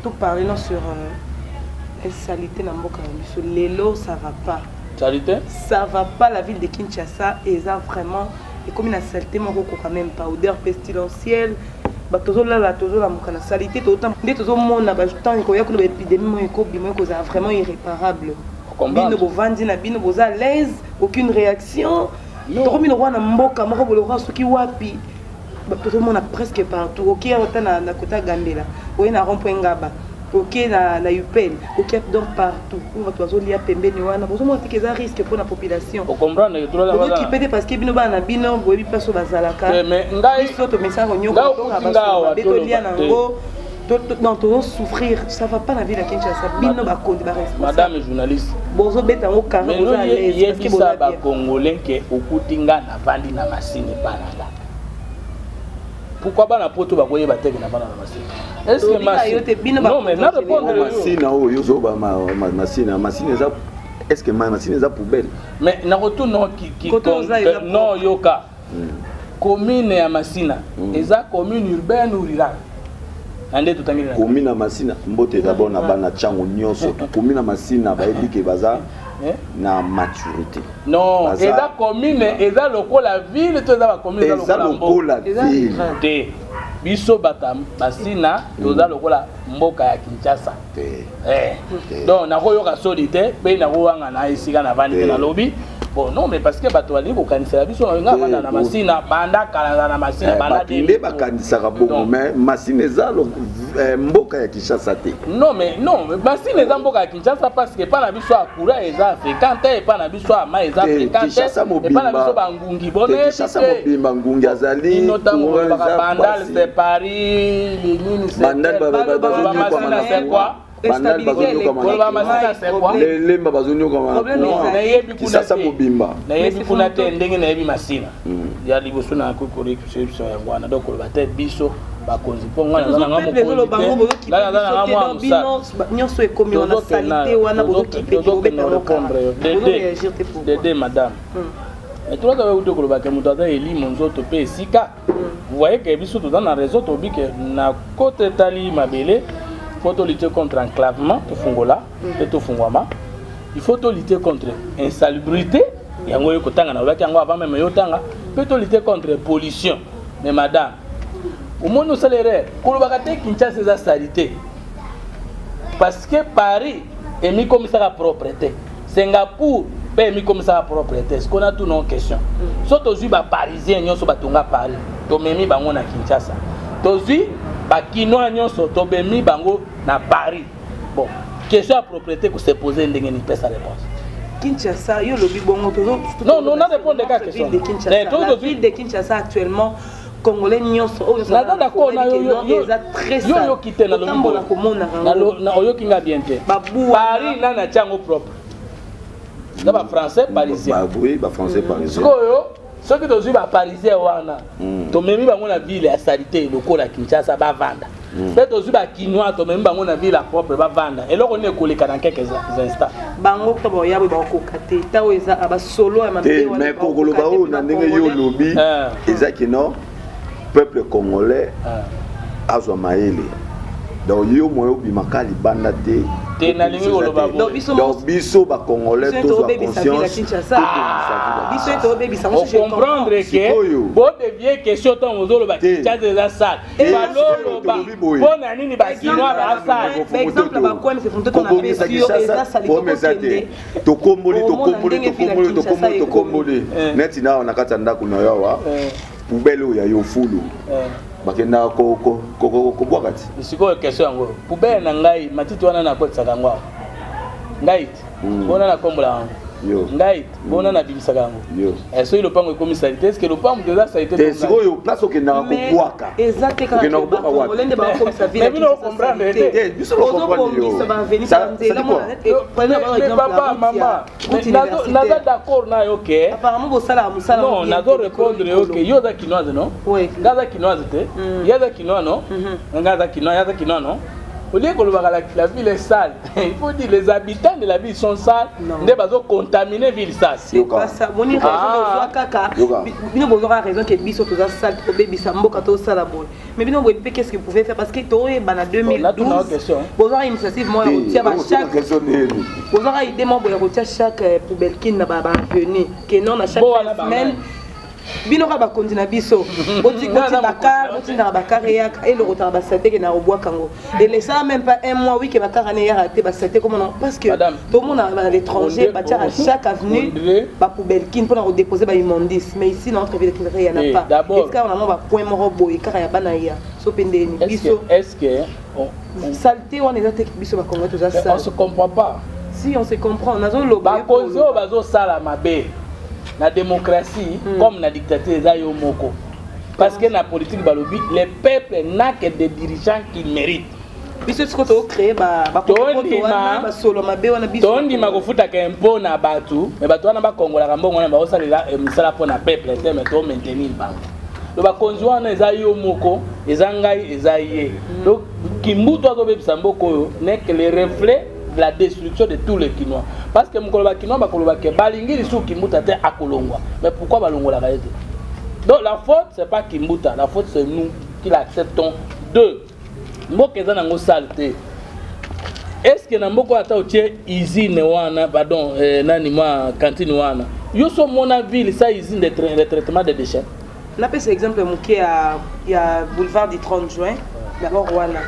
tout parler sur salité na mboka sur lelo ça va pas. Salité? Ça va pas la ville de Kinshasa et ça vraiment et comme une saleté mon quand même pas odeur pestilentielle. Ba toujours la mokana salité autant dès toujours mon na ba temps ko ya ko épidémie mo ko bimo ko ça vraiment irréparable. Bino bo vandi na bino bo à l'aise aucune réaction. Tout le monde na mboka moko bo le roi soki wapi. Tout le monde a presque partout. OK na kota Gambela. Oui na rond-point Ngaba. OK na UPL. OK donc partout. On va toujours lier pembeni wana. Bozo mo tike za risque pour la population. On comprend que tout là bas. Qui peut parce que bino ba na bino boyebi paso bazalaka. Mais ngai biso to message nyoko to ba beto lia nango. Dans tout souffrir, ça va pas la vie de Kinshasa. Bino ba kondi ba responsable. Madame journaliste. Bozo beta ngo kanga bozo à l'aise parce que bozo ba congolais ke okutinga na vandi na masine pananga. Pourquoi pas la poto ba koye ba teke na bana na masine? Est-ce que masine? Non mais na répondre masine o yozo ba masine za est-ce que masine za poubelle? Mais na retourne non qui non yoka. Commune ya Masina, eza commune urbaine ou rurale? Ande tutangire. Commune ya Masina mbote d'abord na bana chango nyonso. Commune ya Masina ba edike baza na maturité. Non, eza commune, eza lokola ville, to eza ba commune eza lokola ville. Biso batam Masina, toza lokola mboka ya Kinshasa. Donc na koyoka solité, pe na kowanga na isika na vandi na lobby. Bon non mais parce que bato bali ko kanisa biso nga banda na Masina, banda kala na Masina, banda de ba kanisa ka bongo mais Masina eza mboka ya Kinshasa te. Non mais Masina eza mboka ya Kinshasa parce que pas na biso akura eza fréquenté, pas na biso ama eza fréquenté, et pas na biso bangungi bonne. Kinshasa mobimba ngungi azali. Notamment Bandal c'est Paris, les nini c'est Masina c'est quoi? Bandal bazonyo kama les lemba bazonyo kama Kinshasa mobimba na yebi kuna te ndenge na yebi Masina ya liboso na ko correction ya ngwana donc ba te biso ba konzi ponga na ngamo ko la ngamo nyonso ekomi wana salité wana bozo kipe ko beta répondre de madame et tout là où ko ba ke mutaza eli monzoto pe sika vous voyez que biso tout dans la réseau to bi que na côté tali mabele. Il faut lutter contre l'enclavement, il faut lutter contre l'insalubrité, il faut lutter contre la pollution. Mais madame, au moins nous salaires, Kinshasa c'est salité. Parce que Paris est mis comme ça à propreté. Singapour est mis comme ça à propreté. Ce qu'on a tout nos questions. Surtout les Parisiens, nous sommes à Paris. Nous sommes à Kinshasa. Ba kinoa nyonso to bemi bango na Paris. Bon, question à propriété que se poser ndenge ni pesa réponse. Kinshasa yo lobi bongo tozo. Non, non, on a répondre des questions. La ville de Kinshasa actuellement congolais nyonso o na d'accord na yo kité na lombo na oyo kinga bien te. Paris na chango propre. Na ba français parisien. Bah oui, ba français parisien. Ceux qui sont parisiens wana to memi bango na ville ya salité lokola Kinshasa ba vanda peut aussi ba kinois to memi bango na ville la propre ba vanda et loko ne koleka dans quelques instants bango to ba yabo ba kokate tawo eza aba solo ya mabé wana mais kongolo ba o na ndenge yo lobi ezaki no peuple congolais azwa maele donc yo moyo bimakali banda te donc biso ba congolais tous la conscience biso comprendre que bon devient question tant aux ba Kinshasa za sale balolo ba bona nini ba kinoa ba sale par exemple ba quoi c'est fonte ton appréciation et ça ça les to komboli neti na on akata ndako na yawa poubelle ya yo fulu bakenda ko bwakati siko question yango poubelle na ngai matiti wana na kwetsa kangwa ngai bona na kombola wangu ngai bona na bibisa kango est-ce que le pango commissaire est-ce que le pango de la salité est-ce que yo place au kena ko bwaka exactement que na bwaka wa olende ba comme ça ville mais vous comprendre biso comprendre ça va venir ça papa maman naza d'accord na yo que apparemment bo sala musala non nazo répondre yo que yo za kinoise non oui gaza kinoise te yaza kinoise non gaza kinoise non Au lieu que la ville est sale, il faut dire les habitants de la ville sont sales, ne pas contaminer la ville sale. C'est pas ça. Mon raison de kaka. Bino bozora raison que biso to za sale to bebi sambo ka to sala boy. Mais bino boy qu'est-ce que vous pouvez faire parce que to e bana 2012. Bozora initiative moi rotia ba chaque. Bozora idée moi boy rotia chaque poubelle kin na ba avenue que non à chaque semaine. Bino ka ba kontina biso. Oti bakar et le retard ba sate que na obwa kango. Et les ça même pas un mois oui que bakar ne ya raté ba sate comme non parce que tout le monde à l'étranger ba à chaque avenue ba poubelle kin pour déposer ba immondice mais ici dans notre ville il y en a pas. Est-ce qu'on a ba point moro boy car ya bana ya so pende ni biso. Est-ce que saleté on est à biso ba kongo tout ça. On se comprend pas. Si on se comprend on a zo lo ba kozo bazo sala mabe. La démocratie, comme la dictature, moko. Parce que la politique, les peuples n'a que des dirigeants qui méritent. Biso ce que tu as créé, tondi makofuta kempo na batu, mais batu wana ba Congo la mbongo na ba osalela misala pour na peuple, mais to maintenir bango. Le ba konzwana ezayo moko, ezangai ezaye. Donc kimbuto azobebisa mboko n'est que le reflet de la destruction de tous les Kinois. Parce que mukoloba Kinois bakoloba ke balingi lisu kimbuta te akolongwa. Mais pourquoi balongola ka ete? Donc la faute c'est pas kimbuta, la faute c'est nous qui l'acceptons. Deux, mboka eza nango saleté. Est-ce que na mboko ata otie usine wana, pardon, nani moi cantine wana. Yo so mona ville ça usine de traitement des déchets. Là par exemple muké il y a boulevard du 30 juin. D'abord wana.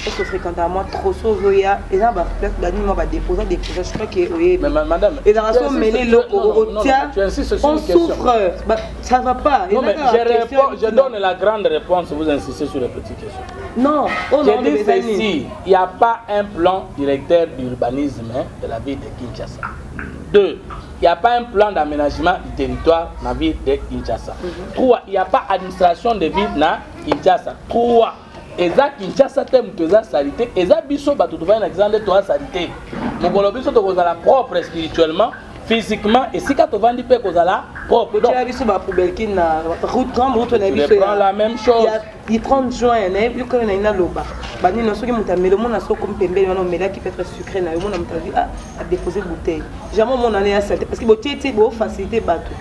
Parce que fréquemment trop sozoya et là bah peut-être la nuit on va déposer je crois que oui mais madame et dans la somme mêler l'eau on souffre bah ça va pas non mais je donne la grande réponse vous insistez sur les petites questions non je dis ceci il n'y a pas un plan directeur d'urbanisme de la ville de Kinshasa. Deux, il n'y a pas un plan d'aménagement du territoire dans la ville de Kinshasa. Trois, il n'y a pas administration de ville dans Kinshasa. Trois, eza Kinshasa te mutu eza salité eza biso bato tovaya na exemple to salité mokolo biso tokozala propre spirituellement physiquement et sika tovandi pe kozala propre donc biso ba poubelle kin na route grande route na biso prend la même chose il y a 30 juin na yo ko na ina loba bani no soki mutu amelo mona so comme pembele wana mela qui peut être sucré na yo mona mutu a déposer bouteille jamais mon année à saleté parce que botieti bo facilité bato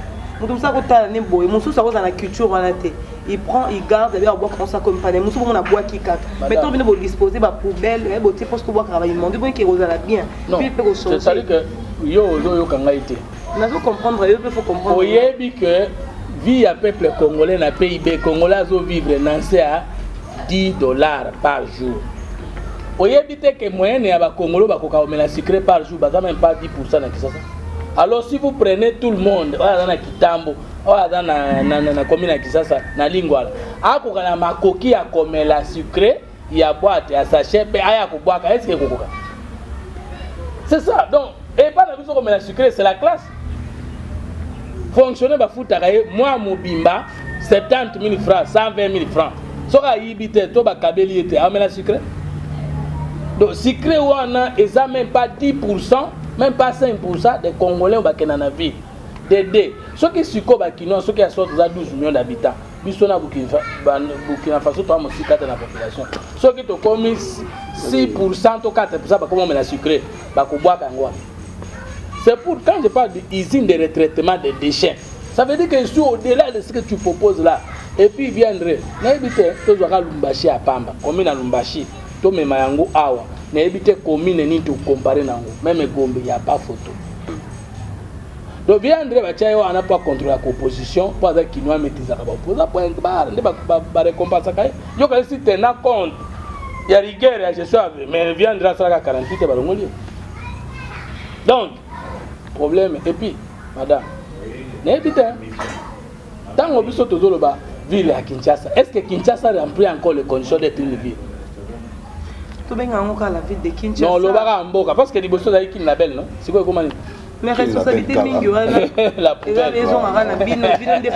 mutu ça ko tala ne boye musu ça ko na culture wana te il prend il garde d'abord boire comme ça comme pas musu bon na boire qui kat maintenant venez bo disposer ba poubelle et botier parce que boire travailler monde bon qui rosala bien puis peut changer c'est à dire que yo kanga été na zo comprendre yo peut faut comprendre oyebi que vie à peuple congolais na PIB congolais zo vivre nancé à $10 par jour. Oyebi te que moyenne ya ba congolais ba koka omela sucré par jour ba même pas 10% na Kinshasa. Alors si vous prenez tout le monde, voilà dans Kitambo, voilà na commune à Kinshasa, na Lingwala, akoka na makoki ya komela sucré, ya boîte ya sachet pe aya ko boire, est-ce que kokoka? C'est ça. Donc et pas la vision comme la sucré, c'est la classe. Fonctionner ba futa kaye moi mobimba 70 000 francs, 120 000 francs. Soka yibite to ba kabeli ete amela sucré. Donc sucré wana eza même pas 10%. Même pas 5% des Congolais au Bakena ville. Dédé. Ceux qui sont Bakinois, ceux qui sont 12 millions d'habitants, ils sont à Burkina Faso, toi, aussi 4 dans la population. Ceux qui ont commis 6% ou 4%, comment on a sucré, c'est pour quand je parle d'usine de retraitement des déchets. Ça veut dire que je suis au-delà de ce que tu proposes là. Et puis viendrait. N'habitez, tu auras Lumbashi à Pamba, commune à Lumbashi, tu mets Mayango Awa. N'habitez commune ni tu comparer nango. Même Gombe, il n'y a pas photo. Donc viendrait, on n'a pas contre la composition, pas avec qui nous maîtrisons la opposition. Pour un bar, on va récompenser. Je vais si tu as compte, il y a rigueur, je sais, mais viendra sur la 48 et balongoli. Donc, problème, et puis, madame, n'habitez, tant qu'on a besoin de ville à Kinshasa, est-ce que Kinshasa remplit encore les conditions d'être une ville? La ville de Kinshasa. Non, le baga mboka parce que les bossos d'ailleurs qui label non. C'est quoi comment? Mais responsabilité mingi wana. La raison à la